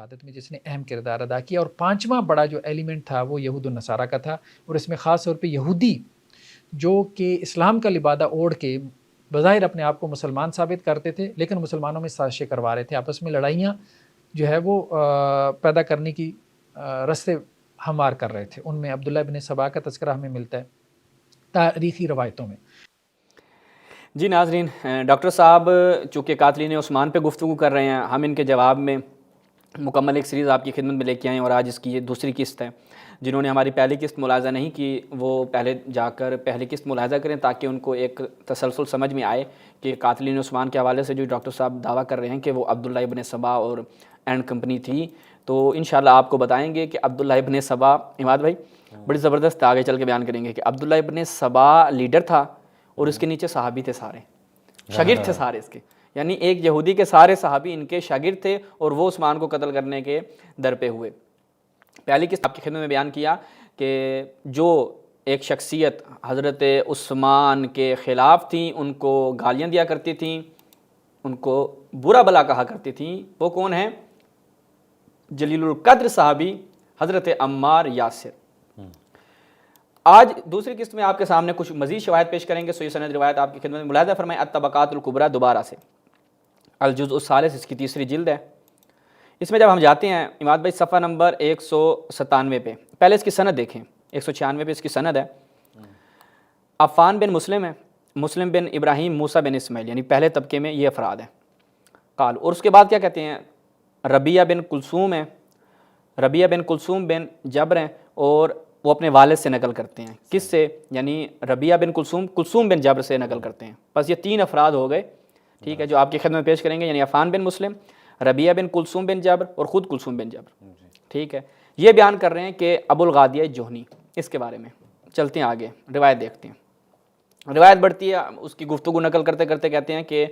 عبادت میں جس نے اہم کردار ادا کیا، اور پانچواں بڑا جو ایلیمنٹ تھا وہ یہود و نصارہ کا تھا، اور اس میں خاص طور پہ یہودی جو کہ اسلام کا لبادہ اوڑھ کے بظاہر اپنے آپ کو مسلمان ثابت کرتے تھے، لیکن مسلمانوں میں سازشیں کروا رہے تھے، آپس میں لڑائیاں جو ہے وہ پیدا کرنے کی رستے ہموار کر رہے تھے۔ ان میں عبداللہ ابن سبا کا تذکرہ ہمیں ملتا ہے تاریخی روایتوں میں۔ جی ناظرین، ڈاکٹر صاحب چونکہ قاتلین عثمان پہ گفتگو کر رہے ہیں، ہم ان کے جواب میں مکمل ایک سیریز آپ کی خدمت میں لے کے آئے ہیں، اور آج اس کی یہ دوسری قسط ہے۔ جنہوں نے ہماری پہلی قسط ملاحظہ نہیں کی وہ پہلے جا کر پہلی قسط ملاحظہ کریں، تاکہ ان کو ایک تسلسل سمجھ میں آئے کہ قاتلین عثمان کے حوالے سے جو ڈاکٹر صاحب دعویٰ کر رہے ہیں کہ وہ عبداللہ ابن سبا اور اینڈ کمپنی تھی، تو انشاءاللہ آپ کو بتائیں گے کہ عبداللہ ابن سبا، عماد بھائی بڑی زبردست آگے چل کے بیان کریں گے کہ عبداللہ ابن سبا لیڈر تھا، اور اس کے نیچے صحابی تھے، سارے شاگرد تھے سارے اس کے، یعنی ایک یہودی کے سارے صحابی ان کے شاگرد تھے، اور وہ عثمان کو قتل کرنے کے در پہ ہوئے۔ پہلی قسط آپ کی خدمت میں بیان کیا کہ جو ایک شخصیت حضرت عثمان کے خلاف تھیں، ان کو گالیاں دیا کرتی تھیں، ان کو برا بلا کہا کرتی تھیں، وہ کون ہیں؟ جلیل القدر صحابی حضرت عمار یاسر۔ آج دوسری قسط میں آپ کے سامنے کچھ مزید شواہد پیش کریں گے، صحیح سند روایت آپ کی خدمت میں ملاحظہ فرمائیں الطبقات الکبریٰ دوبارہ سے، الجزء الثالث، اس کی تیسری جلد ہے۔ اس میں جب ہم جاتے ہیں عماد بھائی صفحہ نمبر 197 پہ، پہلے اس کی سند دیکھیں، 196 پہ اس کی سند ہے، عفان بن مسلم ہے، مسلم بن ابراہیم، موسیٰ بن اسماعیل، یعنی پہلے طبقے میں یہ افراد ہیں قال۔ اور اس کے بعد کیا کہتے ہیں؟ ربیہ بن کلثوم ہے، ربیہ بن کلثوم بن جبر ہیں، اور وہ اپنے والد سے نقل کرتے ہیں، کس سے؟ یعنی ربیہ بن کلثوم، کلثوم بن جبر سے نقل کرتے ہیں۔ بس یہ تین افراد ہو گئے، ٹھیک ہے، جو آپ کی خدمت میں پیش کریں گے، یعنی عفان بن مسلم، ربیہ بن کلثوم بن جبر، اور خود کلثوم بن جبر، ٹھیک ہے۔ یہ بیان کر رہے ہیں کہ ابو الغادیہ جوہنی، اس کے بارے میں چلتے ہیں آگے، روایت دیکھتے ہیں۔ روایت بڑھتی ہے، اس کی گفتگو نقل کرتے کرتے کہتے ہیں کہ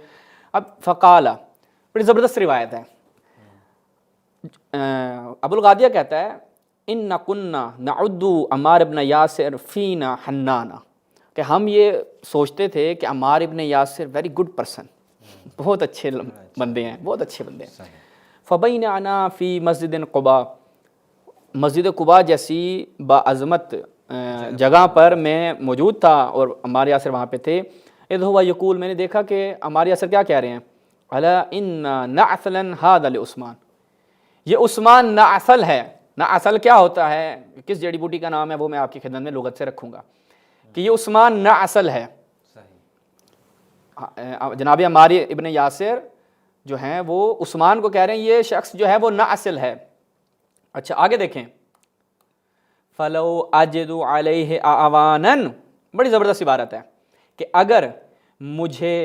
اب فقالہ، بڑی زبردست روایت ہے، ابو الغادیہ کہتا ہے ان کنا نعد عمار ابن یاسر فینا حنانا، کہ ہم یہ سوچتے تھے کہ عمار ابن یاسر ویری گڈ پرسن، بہت اچھے بندے ہیں، بہت اچھے بندے ہیں۔ فبیننا فی مسجد قباء، مسجد قباء جیسی باعظمت جگہ پر میں موجود تھا، اور عمار یاسر وہاں پہ تھے۔ اذ ہوا یقول، میں نے دیکھا کہ عمار یاسر کیا کہہ رہے ہیں؟ الا ان نعسلا ھذا لعثمان، یہ عثمان نعسل ہے۔ نعسل کیا ہوتا ہے، کس جڑی بوٹی کا نام ہے، وہ میں آپ کی خدمت میں لغت سے رکھوں گا کہ یہ عثمان نعسل ہے۔ جناب عمار ابن یاسر جو ہیں وہ عثمان کو کہہ رہے ہیں یہ شخص جو ہے وہ نعسل ہے۔ اچھا آگے دیکھیں، فلو اجد علیہ اعوانا، بڑی زبردست عبارت ہے کہ اگر مجھے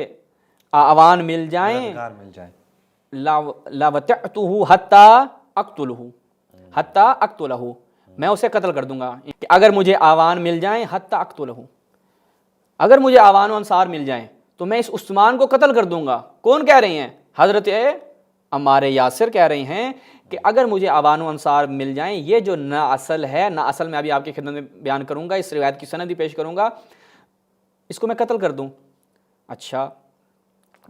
اعوان مل جائیں، لَوَتِعْتُهُ حَتَّى أَقْتُلُهُ، حَتَّى أَقْتُلَهُ، میں اسے قتل کر دوں گا، کہ اگر مجھے آوان مل جائیں، حَتَّى أَقْتُلَهُ، اگر مجھے آوان و انصار مل جائیں تو میں اس عثمان کو قتل کر دوں گا۔ کون کہہ رہی ہیں؟ حضرت عمار یاسر کہہ رہی ہیں کہ اگر مجھے آوان و انصار مل جائیں، یہ جو ناصل ہے، ناصل میں ابھی آپ کی خدمت میں بیان کروں گا، اس روایت کی سند بھی پیش کروں گا، اس کو میں قتل کر دوں۔ اچھا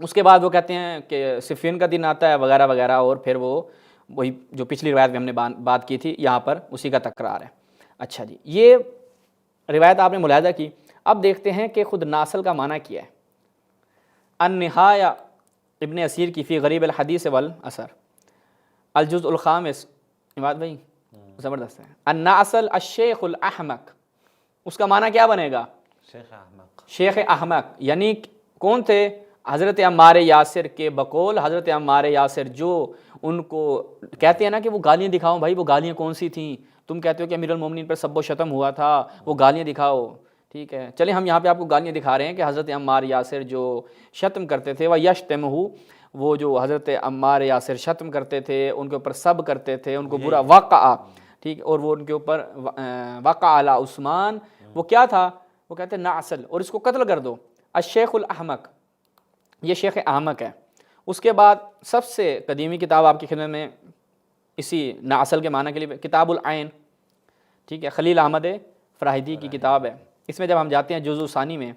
اس کے بعد وہ کہتے ہیں کہ صفین کا دن آتا ہے وغیرہ وغیرہ، اور پھر وہ وہی جو پچھلی روایت میں ہم نے بات کی تھی، یہاں پر اسی کا تکرار ہے۔ اچھا جی، یہ روایت آپ نے ملاحظہ کی۔ اب دیکھتے ہیں کہ خود ناصل کا معنی کیا ہے۔ النہایہ ابن اسیر کی فی غریب الحدیث والاثر، الجزء الخامس، عماد بھائی زبردست ہے، الناصل الشیخ الاحمق، اس کا معنی کیا بنے گا؟ شیخ احمق، شیخ احمق، یعنی کون تھے؟ حضرت عمار یاسر کے بقول حضرت عمار یاسر، جو ان کو کہتے ہیں نا کہ وہ گالیاں دکھاؤ، بھائی وہ گالیاں کون سی تھیں؟ تم کہتے ہو کہ امیر المومنین پر سب و شتم ہوا تھا، وہ گالیاں دکھاؤ، ٹھیک ہے، چلیں ہم یہاں پہ آپ کو گالیاں دکھا رہے ہیں کہ حضرت عمار یاسر جو شتم کرتے تھے، وہ یشتمہ، وہ جو حضرت عمار یاسر شتم کرتے تھے، ان کے اوپر سب کرتے تھے، ان کو برا وقع، ٹھیک، اور وہ ان کے اوپر وقع علی عثمان، وہ کیا تھا؟ وہ کہتے ہیں ناصل، اور اس کو قتل کر دو، الشیخ الاحمق، یہ شیخ احمق ہے۔ اس کے بعد سب سے قدیمی کتاب آپ کی خدمت میں اسی ناصل کے معنی کے لیے کتاب العین، ٹھیک ہے، خلیل احمد فراہیدی کی کتاب ہے۔ اس میں جب ہم جاتے ہیں جزء ثانی میں،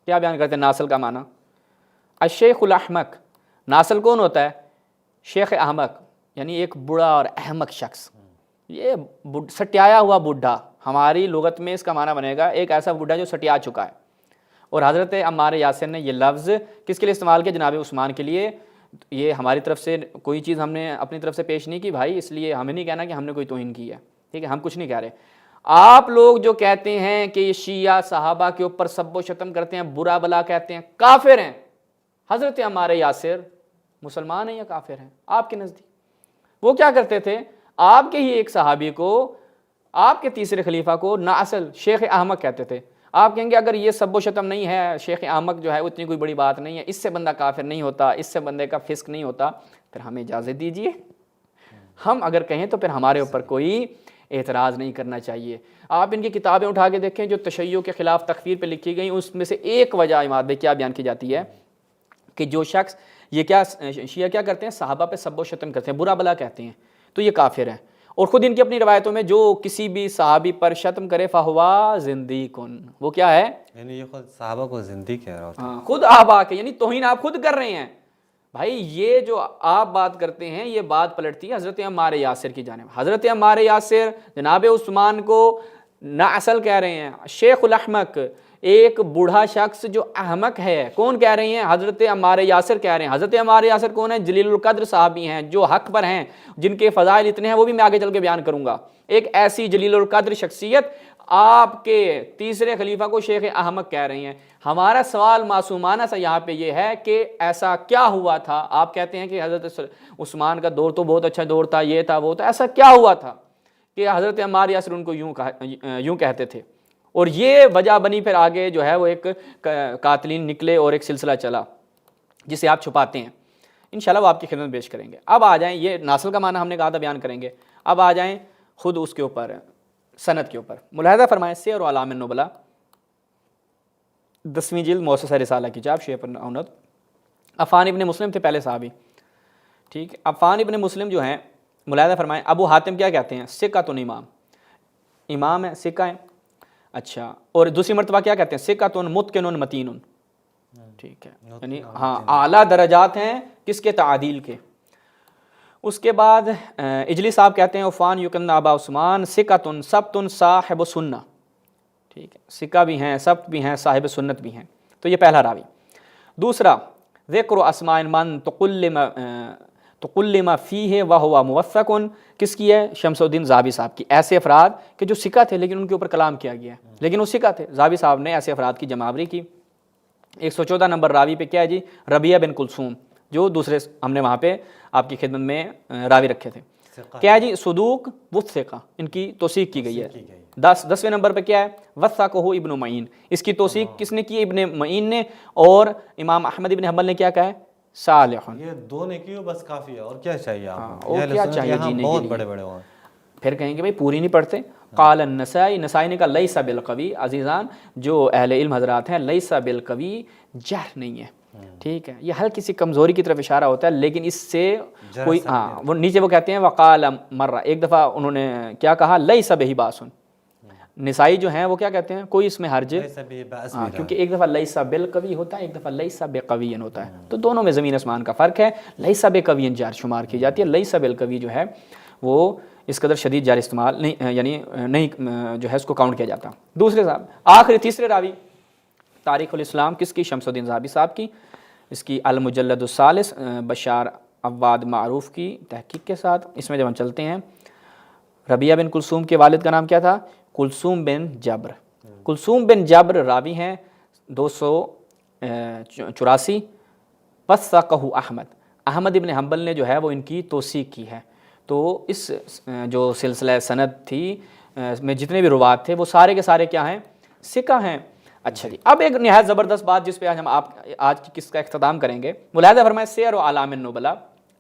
کیا بیان کرتے ہیں ناصل کا معنی؟ الشیخ الاحمق، ناصل کون ہوتا ہے؟ شیخ احمق، یعنی ایک بڑا اور احمق شخص، یہ سٹیایا ہوا بڈھا، ہماری لغت میں اس کا معنی بنے گا ایک ایسا بڈھا جو سٹیا چکا ہے۔ اور حضرت عمار یاسر نے یہ لفظ کس کے لیے استعمال کیا؟ جناب عثمان کے لیے۔ یہ ہماری طرف سے کوئی چیز ہم نے اپنی طرف سے پیش نہیں کی بھائی، اس لیے ہمیں نہیں کہنا کہ ہم نے کوئی توہین کی ہے، ٹھیک ہے، ہم کچھ نہیں کہہ رہے۔ آپ لوگ جو کہتے ہیں کہ یہ شیعہ صحابہ کے اوپر سب و شتم کرتے ہیں، برا بلا کہتے ہیں، کافر ہیں، حضرت عمار یاسر مسلمان ہیں یا کافر ہیں آپ کے نزدیک؟ وہ کیا کرتے تھے؟ آپ کے ہی ایک صحابی کو، آپ کے تیسرے خلیفہ کو نااصل شیخ احمق کہتے تھے۔ آپ کہیں گے اگر یہ سب و شتم نہیں ہے، شیخ احمق جو ہے اتنی کوئی بڑی بات نہیں ہے، اس سے بندہ کافر نہیں ہوتا، اس سے بندے کا فسق نہیں ہوتا، پھر ہمیں اجازت دیجیے، ہم اگر کہیں تو پھر ہمارے اوپر کوئی اعتراض نہیں کرنا چاہیے۔ آپ ان کی کتابیں اٹھا کے دیکھیں جو تشیع کے خلاف تکفیر پہ لکھی گئی، اس میں سے ایک وجہ امام کیا بیان کی جاتی ہے کہ جو شخص یہ کیا شیعہ کیا کرتے ہیں، صحابہ پہ سب و شتم کرتے ہیں، برا بلا کہتے ہیں، تو یہ کافر ہیں۔ اور خود ان کی اپنی روایتوں میں جو کسی بھی صحابی پر شتم کرے فہوا زندیقن، وہ کیا ہے؟ یعنی یہ خود صحابہ کو زندیق کہہ رہا ہوتا ہے۔ ہاں، خود آپ آ کے، یعنی توہین آپ خود کر رہے ہیں بھائی۔ یہ جو آپ بات کرتے ہیں یہ بات پلٹتی ہے حضرت عمار یاسر کی جانب۔ حضرت عمار یاسر جناب عثمان کو نااصل کہہ رہے ہیں، شیخ الاحمق، ایک بوڑھا شخص جو احمق ہے، کون کہہ رہی ہیں؟ حضرت عمار یاسر کہہ رہے ہیں۔ حضرت عمار یاسر کون ہیں؟ جلیل القدر صحابی ہیں جو حق پر ہیں، جن کے فضائل اتنے ہیں وہ بھی میں آگے چل کے بیان کروں گا۔ ایک ایسی جلیل القدر شخصیت آپ کے تیسرے خلیفہ کو شیخ احمق کہہ رہی ہیں۔ ہمارا سوال معصومانہ سا یہاں پہ یہ ہے کہ ایسا کیا ہوا تھا؟ آپ کہتے ہیں کہ حضرت عثمان کا دور تو بہت اچھا دور تھا، یہ تھا وہ تھا، ایسا کیا ہوا تھا کہ حضرت عمار یاسر ان کو یوں کہتے تھے؟ اور یہ وجہ بنی پھر آگے جو ہے وہ ایک قاتلین نکلے اور ایک سلسلہ چلا جسے آپ چھپاتے ہیں، انشاءاللہ وہ آپ کی خدمت پیش کریں گے۔ اب آ جائیں، یہ ناصل کا معنی ہم نے کہا تھا بیان کریں گے، اب آ جائیں خود اس کے اوپر، سند کے اوپر۔ ملاحظہ فرمائیں سیر و اعلام النبلاء 10ویں جلد مؤسسہ رسالہ کی چاپ شیخ پر اونت، عفان ابن مسلم تھے پہلے صحابی، ٹھیک ہے۔ عفان ابن مسلم جو ہیں، ملاحظہ فرمائیں، ابو حاتم کیا کہتے ہیں؟ ثقۃ امام، امام ہے، ثقہ ہیں، اچھا۔ اور دوسری مرتبہ کیا کہتے ہیں؟ ثقۃ متقن متین، ٹھیک ہے، یعنی ہاں اعلیٰ درجات ہیں کس کے؟ تعدیل کے۔ اس کے بعد اجلی صاحب کہتے ہیں عفان یکن ابا عثمان ثقۃ ثبت صاحب سنہ، ٹھیک ہے، ثقہ بھی ہیں، ثبت بھی ہیں، صاحب سنت بھی ہیں، تو یہ پہلا راوی۔ دوسرا ذکر اسماء من تقلم فیہ وہو موثق، کس کی ہے؟ شمس الدین ذہبی صاحب کی۔ ایسے افراد کہ جو ثقہ تھے لیکن ان کے اوپر کلام کیا گیا ہے، لیکن وہ ثقہ تھے، ذہبی صاحب نے ایسے افراد کی جمع آوری کی۔ 114 نمبر راوی پہ کیا ہے جی؟ ربیہ بن کلثوم، جو دوسرے ہم نے وہاں پہ آپ کی خدمت میں راوی رکھے تھے، کیا ہے جی؟ صدوق وثقہ، ان کی توثیق کی گئی ہے۔ 10ویں نمبر پہ کیا ہے؟ وثقہ ابن معین، اس کی توثیق کس نے کی؟ ابن معین نے۔ اور امام احمد ابن حنبل نے کیا کہا ہے؟ صالح۔ یہ دو نیکیوں بس کافی ہے، اور کیا چاہیے آپ کو؟ اور کیا چاہیے جینے کے بہت لیے؟ بڑے بڑے ہوں۔ پھر کہیں گے بھائی پوری نہیں پڑھتے۔ قال النسائی، نسائی نے کہا لیس بالقوی، عزیزان جو اہل علم حضرات ہیں، لیس بالقوی جرح نہیں ہے، ٹھیک ہے، یہ ہلکی سی کمزوری کی طرف اشارہ ہوتا ہے، لیکن اس سے کوئی وہ نیچے وہ کہتے ہیں وقال مرہ، ایک دفعہ انہوں نے کیا کہا؟ لیس بہ باس۔ نسائی جو ہیں وہ کیا کہتے ہیں؟ کوئی اس میں حرج، کیونکہ ایک دفعہ لیس بالقوی ہوتا ہے، ایک دفعہ لیس بقوی ہوتا ہے، تو دونوں میں زمین آسمان کا فرق ہے۔ لیس بقوی جار شمار کی جاتی ہے، لیس بالقوی جو ہے وہ اس قدر شدید جار استعمال نہیں، یعنی نہیں جو ہے اس کو کاؤنٹ کیا جاتا۔ دوسرے صاحب آخری تیسرے راوی تاریخ الاسلام کس کی؟ شمس الدین ذہبی صاحب کی، اس کی المجلد الثالث بشار عواد معروف کی تحقیق کے ساتھ۔ اس میں جب ہم چلتے ہیں، ربیہ بن کلثوم کے والد کا نام کیا تھا؟ کلثوم بن جبر۔ کلثوم بن جبر راوی ہیں 284۔ وثقہ احمد، احمد ابن حنبل نے جو ہے وہ ان کی توثیق کی ہے۔ تو اس جو سلسلہ سند تھی میں جتنے بھی روات تھے وہ سارے کے سارے کیا ہیں؟ ثقہ ہیں۔ اچھا جی، اب ایک نہایت زبردست بات جس پہ آج ہم آج کی قسط کا اختتام کریں گے، ملاحظہ فرمائیں سیر و اعلام النبلاء،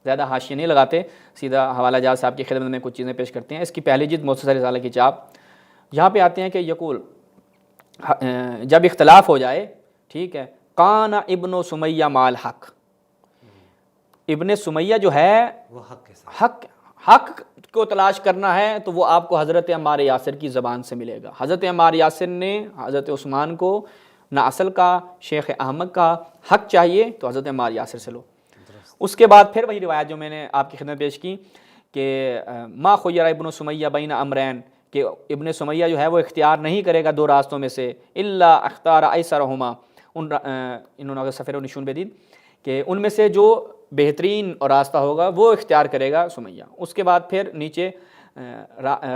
زیادہ حاشیے نہیں لگاتے، سیدھا حوالہ جات صاحب کی خدمت میں کچھ چیزیں پیش کرتے ہیں۔ اس کی پہلی جلد مؤسسہ رسالہ کی چاپ، یہاں پہ آتے ہیں کہ یقول جب اختلاف ہو جائے، ٹھیک ہے، کان ابن سمیہ مال حق، ابن سمیہ جو ہے وہ حق کو تلاش کرنا ہے تو وہ آپ کو حضرت عمار یاسر کی زبان سے ملے گا۔ حضرت عمار یاسر نے حضرت عثمان کو نہ اصل کا، شیخ احمد کا حق چاہیے تو حضرت عمار یاسر سے لو۔ اس کے بعد پھر وہی روایت جو میں نے آپ کی خدمت پیش کی کہ ما خیر ابن سمیہ بین امرین، کہ ابن سمیہ جو ہے وہ اختیار نہیں کرے گا دو راستوں میں سے، الا اختار ایسرہما، انہوں نے صفر و نشون بدید کہ ان میں سے جو بہترین اور راستہ ہوگا وہ اختیار کرے گا سمیہ۔ اس کے بعد پھر نیچے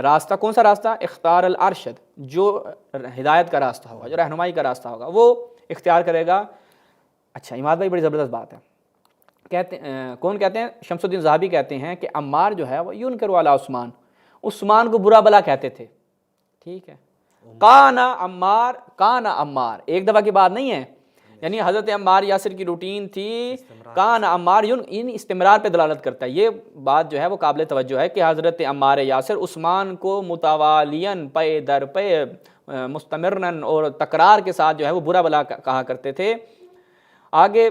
راستہ، کون سا راستہ؟ اختار الارشد، جو ہدایت کا راستہ ہوگا، جو رہنمائی کا راستہ ہوگا وہ اختیار کرے گا۔ اچھا عماد بھائی بڑی زبردست بات ہے، کہتے کون کہتے ہیں؟ شمس الدین ذہبی کہتے ہیں کہ عمار جو ہے وہ ینکر علی عثمان، عثمان کو برا بلا کہتے تھے، ٹھیک ہے۔ کانا عمار ایک دفعہ کی بات نہیں ہے، یعنی حضرت عمار یاسر کی روٹین تھی، کانا عمار، ان استمرار پہ دلالت کرتا ہے۔ یہ بات جو ہے وہ قابل توجہ ہے کہ حضرت عمار یاسر عثمان کو متوالیاً پے در پے مستمرن اور تکرار کے ساتھ جو ہے وہ برا بلا کہا کرتے تھے۔ آگے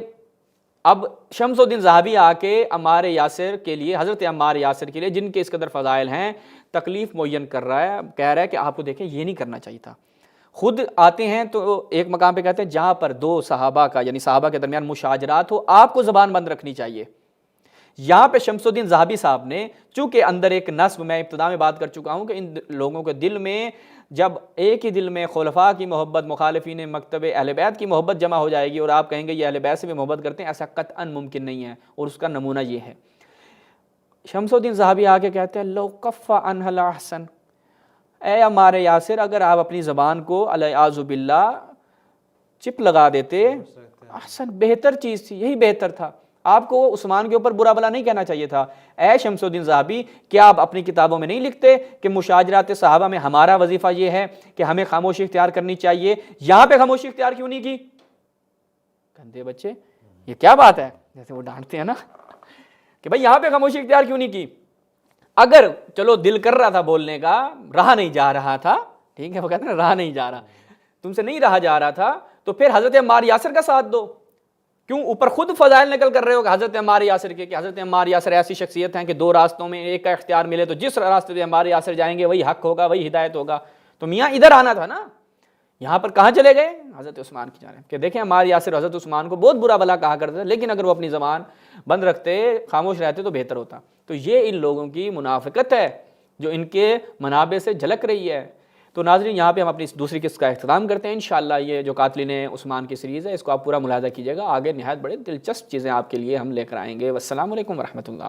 اب شمس الدین ذہبی آ کے عمار یاسر کے لیے، حضرت عمار یاسر کے لیے جن کے اس قدر فضائل ہیں، تکلیف معین کر رہا ہے، کہہ رہا ہے کہ آپ کو دیکھیں یہ نہیں کرنا چاہیے تھا۔ خود آتے ہیں تو ایک مقام پہ کہتے ہیں جہاں پر دو صحابہ کا یعنی صحابہ کے درمیان مشاجرات ہو، آپ کو زبان بند رکھنی چاہیے۔ یہاں پہ شمس الدین ذہبی صاحب نے چونکہ اندر ایک نصب، میں ابتدا میں بات کر چکا ہوں کہ ان لوگوں کے دل میں جب ایک ہی دل میں خلفاء کی محبت، مخالفین مکتب اہل بیت کی محبت جمع ہو جائے گی اور آپ کہیں گے یہ اہل بیت سے بھی محبت کرتے ہیں، ایسا قطعاً ممکن نہیں ہے، اور اس کا نمونہ یہ ہے۔ شمس الدین ذہبی آگے کہتے ہیں لو کف عنہ الاحسن، اے عمار یاسر اگر آپ اپنی زبان کو الیاذ باللہ چپ لگا دیتے، احسن بہتر چیز تھی، یہی بہتر تھا، آپ کو عثمان کے اوپر برا بلا نہیں کہنا چاہیے تھا۔ اے شمس الدین ذہبی، کیا آپ اپنی کتابوں میں نہیں لکھتے کہ مشاجرات صحابہ میں ہمارا وظیفہ یہ ہے کہ ہمیں خاموشی اختیار کرنی چاہیے، یہاں پہ خاموشی اختیار کیوں نہیں کی؟ گندے بچے، یہ کیا بات ہے؟ جیسے وہ ڈانٹتے ہیں نا کہ بھائی یہاں پہ خاموشی اختیار کیوں نہیں کی؟ اگر چلو دل کر رہا تھا بولنے کا، رہا نہیں جا رہا تھا، ٹھیک ہے، وہ کہتے ہیں رہا نہیں جا رہا، تم سے نہیں رہا جا رہا تھا، تو پھر حضرت عمار یاسر کا ساتھ دو۔ کیوں اوپر خود فضائل نقل کر رہے ہو کہ حضرت عمار یاسر کے، کہ حضرت عمار یاسر ایسی شخصیت ہیں کہ دو راستوں میں ایک کا اختیار ملے تو جس راستے سے عمار یاسر جائیں گے وہی حق ہوگا، وہی ہدایت ہوگا۔ تو میاں ادھر آنا تھا نا، یہاں پر کہاں چلے گئے؟ حضرت عثمان کی جانب، کہ دیکھیں عمار یاسر حضرت عثمان کو بہت برا بلا کہا کرتے تھے، لیکن اگر وہ اپنی زبان بند رکھتے، خاموش رہتے تو بہتر ہوتا۔ تو یہ ان لوگوں کی منافقت ہے جو ان کے منابع سے جھلک رہی ہے۔ تو ناظرین یہاں پہ ہم اپنی دوسری قسط کا اختتام کرتے ہیں۔ انشاءاللہ یہ جو قاتلین عثمان کی سیریز ہے اس کو آپ پورا ملاحظہ کیجیے گا، آگے نہایت بڑے دلچسپ چیزیں آپ کے لیے ہم لے کر آئیں گے۔ والسلام علیکم ورحمۃ اللہ۔